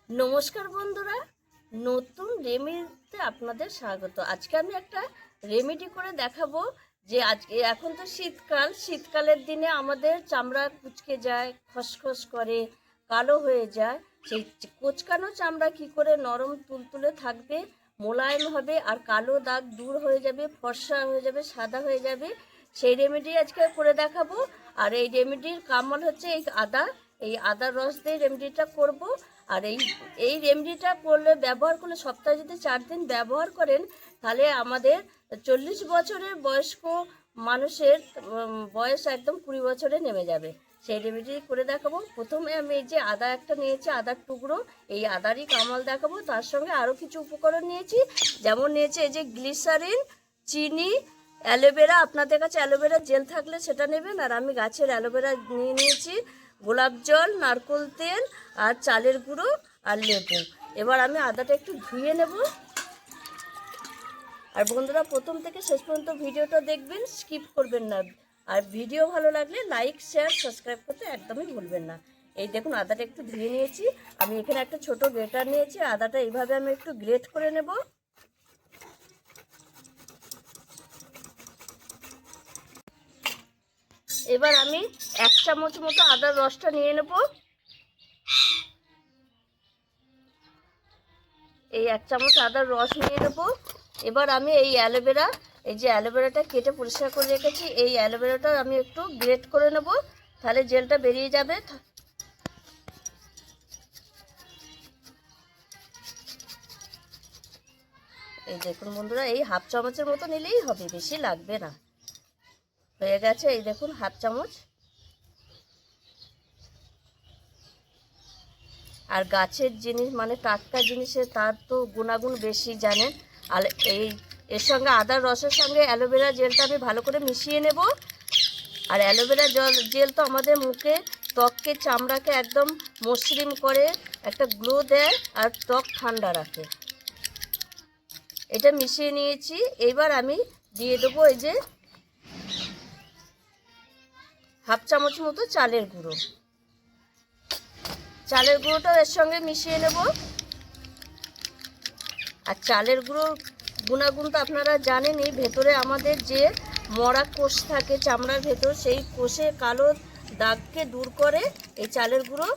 নমস্কার বন্ধুরা, নতুন রেমেডিতে আপনাদের স্বাগত। আজকে আমি একটা রেমেডি করে দেখাবো যে আজকে এখন তো শীতকালের দিনে আমাদের চামড়া কুঁচকে যায়, খসখস করে, কালো হয়ে যায়। সেই কোঁচকানো চামড়া কি করে নরম তুলতুলে থাকবে, মোলায়েম হবে আর কালো দাগ দূর হয়ে যাবে, ফর্সা হয়ে যাবে, সাদা হয়ে যাবে, সেই রেমেডি আজকে করে দেখাবো। আর এই রেমেডির কামাল হচ্ছে এই আদার রস দিয়ে রেমেডিটা করব। আর এই রেমেডিটা ব্যবহার করলে সপ্তাহে যদি 4 দিন ব্যবহার করেন, তাহলে আমাদের 40 বছরের বয়স্ক মানুষের বয়স একদম 20 বছরে নেমে যাবে। সেই রেমেডি করে দেখাবো। প্রথমে আমি এই যে আদা একটা নিয়েছি, আদার টুকরো, এই আদারই কামাল দেখাবো। তার সঙ্গে আরও কিছু উপকরণ নিয়েছি, যেমন নিয়েছি এই যে গ্লিসারিন, চিনি, অ্যালোভেরা। আপনাদের কাছে অ্যালোভেরা জেল থাকলে সেটা নেবেন। আর আমি গাছের অ্যালোভেরা নিয়েছি, গোলাপ জল, নারকেল তেল আর চালের গুঁড়ো আর লেবু। এবার আমি আদাটা একটু ধুয়ে নেব। আর বন্ধুরা, প্রথম থেকে শেষ পর্যন্ত ভিডিওটা দেখবেন, স্কিপ করবেন না। আর ভিডিও ভালো লাগলে লাইক, শেয়ার, সাবস্ক্রাইব করতে একদমই ভুলবেন না। এই দেখুন, আদাটা একটু ধুয়ে নিয়েছি। আমি এখানে একটা ছোট গ্রেটার নিয়েছি। আদাটা এইভাবে আমি একটু গ্রেট করে নেব। এবার আমি 1 চামচ মতো আদার রসটা নিয়ে নেব। এই 1 চামচ আদার রস নিয়ে নেব। এবার আমি এই যে অ্যালোভেরাটা কেটে পরিষ্কার করে রেখেছি, এই অ্যালোভেরাটা আমি একটু গ্রেট করে নেব, তাহলে জেলটা বেরিয়ে যাবে। এই দেখুন বন্ধুরা, এই 1/2 চামচের মতো নিলেই হবে, বেশি লাগবে না। হয়ে গেছে, এই দেখুন 1/2 চামচ। আর গাছের জিনিস মানে টাটকা জিনিসের তার তো গুণাগুণ বেশি জানেন। আর এর সঙ্গে আদার রসের সঙ্গে অ্যালোভেরা জেলটা আমি ভালো করে মিশিয়ে নেব। আর অ্যালোভেরা জেল তো আমাদের মুখে, ত্বককে, চামড়াকে একদম মসৃণ করে, একটা গ্লো দেয় আর ত্বক ঠান্ডা রাখে। এটা মিশিয়ে নিয়েছি। এবার আমি দিয়ে দেবো এই যে 1/2 চামচ মতো চালের গুঁড়ো। চালের গুঁড়োটাও এর সঙ্গে মিশিয়ে নেব। আর চালের গুঁড়োর গুণাগুণ তো আপনারা জানেনই। ভেতরে আমাদের যে মরা কোষ থাকে চামড়ার ভেতর, সেই কোষে কালো দাগকে দূর করে এই চালের গুঁড়ো।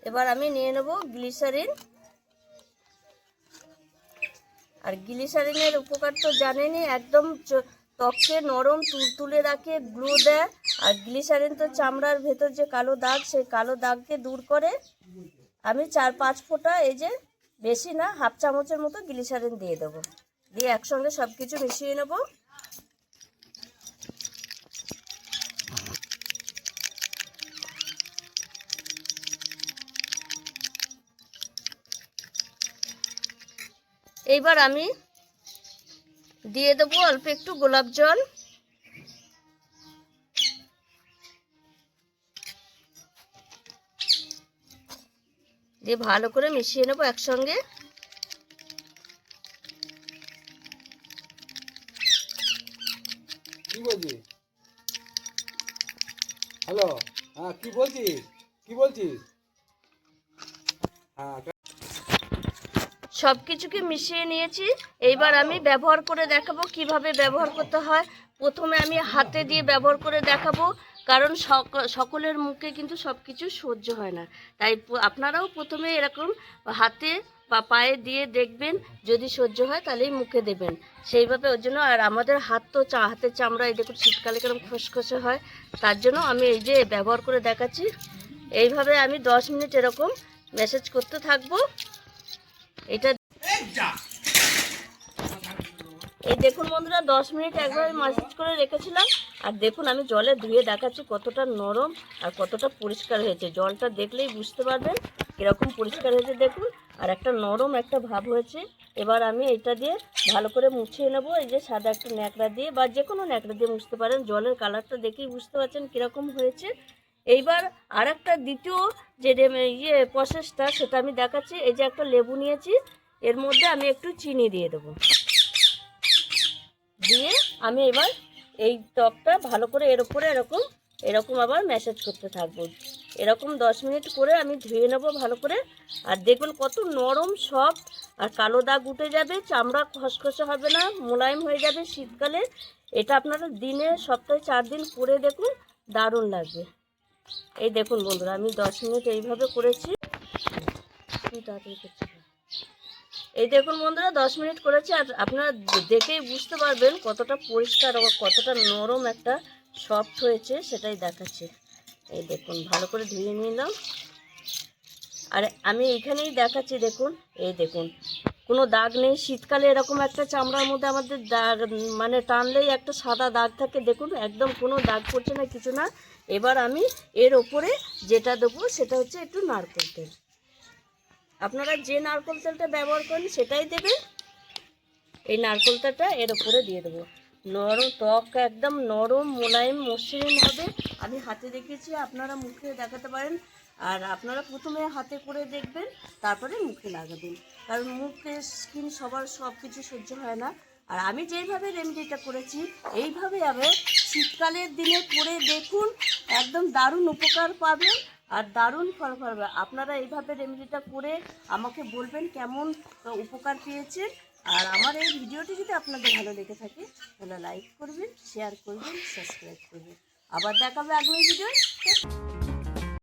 এবার আমি নিয়ে নেব গ্লিসারিন। আর গ্লিসারিনের উপকার তো জানেনই, একদম ত্বককে নরম তুলতুলে রাখে, গ্লো দেয়। আর গ্লিসারিন তো চামড়ার ভেতর যে কালো দাগ, সেই কালো দাগকে দূর করে। আমি 4-5 ফোঁটা, এই যে বেশি না, 1/2 চামচের মতো গ্লিসারিন দিয়ে দেবো। দিয়ে একসঙ্গে সব কিছু মিশিয়ে নেব। এইবার আমি দিয়ে দেবো অল্প একটু গোলাপ জল। দিয়ে ভালো করে মিশিয়ে নেবো একসঙ্গে। কি বলছিস? হ্যালো, হ্যাঁ, কি বলছিস? হ্যাঁ, সব কিছুকে মিশিয়ে নিয়েছি। এইবার আমি ব্যবহার করে দেখাবো কিভাবে ব্যবহার করতে হয়। প্রথমে আমি হাতে দিয়ে ব্যবহার করে দেখাবো, কারণ সকলের মুখে কিন্তু সব কিছু সহ্য হয় না। তাই আপনারাও প্রথমে এরকম হাতে বা পায়ে দিয়ে দেখবেন, যদি সহ্য হয় তাহলেই মুখে দেবেন সেইভাবে। ওর জন্য, আর আমাদের হাতের চামড়া এই দেখুন শীতকালে কেরকম খসখসে হয়, তার জন্য আমি এই যে ব্যবহার করে দেখাচ্ছি। এইভাবে আমি 10 মিনিট এরকম ম্যাসাজ করতে থাকবো। এটা এই দেখুন বন্ধুরা, 10 মিনিট একভাবে ম্যাসাজ করে রেখেছিলাম। আর দেখুন, আমি জলে ধুয়ে দেখাচ্ছি কতটা নরম আর কতটা পরিষ্কার হয়েছে। জলটা দেখলেই বুঝতে পারবেন কীরকম পরিষ্কার হয়েছে, দেখুন। আর একটা নরম একটা ভাব হয়েছে। এবার আমি এটা দিয়ে ভালো করে মুছিয়ে নেব। এই যে সাদা একটা ন্যাকড়া দিয়ে বা যে কোনো ন্যাকড়া দিয়ে মুছতে পারেন। জলের কালারটা দেখেই বুঝতে পারছেন কীরকম হয়েছে। এইবার আর একটা দ্বিতীয় যে প্রসেসটা, সেটা আমি দেখাচ্ছি। এই যে একটা লেবু নিয়েছি, এর মধ্যে আমি একটু চিনি দিয়ে দেবো। দিয়ে আমি এবার এই টকটা ভালো করে এর উপরে এরকম আবার ম্যাসাজ করতে থাকবো। এরকম 10 মিনিট করে আমি ধুয়ে নেবো ভালো করে। আর দেখুন কত নরম সফট, আর কালো দাগ উঠে যাবে, চামড়া খসখসে হবে না, মোলায়েম হয়ে যাবে শীতকালে। এটা আপনারা দিনে সপ্তাহে 4 দিন করে দেখুন, দারুণ লাগবে। এই দেখুন বন্ধুরা, আমি 10 মিনিট এইভাবে করেছি। এই দেখুন বন্ধুরা, 10 মিনিট করেছি। আর আপনারা দেখেই বুঝতে পারবেন কতটা পরিষ্কার ও কতটা নরম একটা সফট হয়েছে, সেটাই দেখাচ্ছে। এই দেখুন ভালো করে ধুয়ে নিলাম। আর আমি এইখানেই দেখাচ্ছি, দেখুন এই দেখুন কোনো দাগ নেই। শীতকালে এরকম একটা চামড়ার মধ্যে আমাদের দাগ, মানে টানলেই একটা সাদা দাগ থাকে, দেখুন একদম কোনো দাগ পড়ছে না, কিছু না। এবার আমি এর ওপরে যেটা দেবো সেটা হচ্ছে একটু নারকেল তেল। আপনারা যে নারকেল তেলটা ব্যবহার করেন সেটাই দেবেন। এই নারকেল তেলটা এর উপরে দিয়ে দেবো। নরম ত্বক, একদম নরম মোলায়েম মসৃণ হবে। আমি হাতে দেখিয়েছি, আপনারা মুখে দেখাতে পারেন। আর আপনারা প্রথমে হাতে করে দেখবেন, তারপরে মুখে লাগাবেন, কারণ মুখে স্কিন সবার সব কিছু সহ্য হয় না। আর আমি যেইভাবে রেমেডিটা করেছি এইভাবে আবার শীতকালের দিনে করে দেখুন, একদম দারুণ উপকার পাবেন আর দারুণ ফল পাবে। আপনারা এইভাবে রেমেডিটা করে আমাকে বলবেন কেমন উপকার পেয়েছেন। আর আমার এই ভিডিওটি যদি আপনাদের ভালো লেগে থাকে তাহলে লাইক করবেন, শেয়ার করবেন, সাবস্ক্রাইব করবেন। আবার দেখাবে আগামী ভিডিও।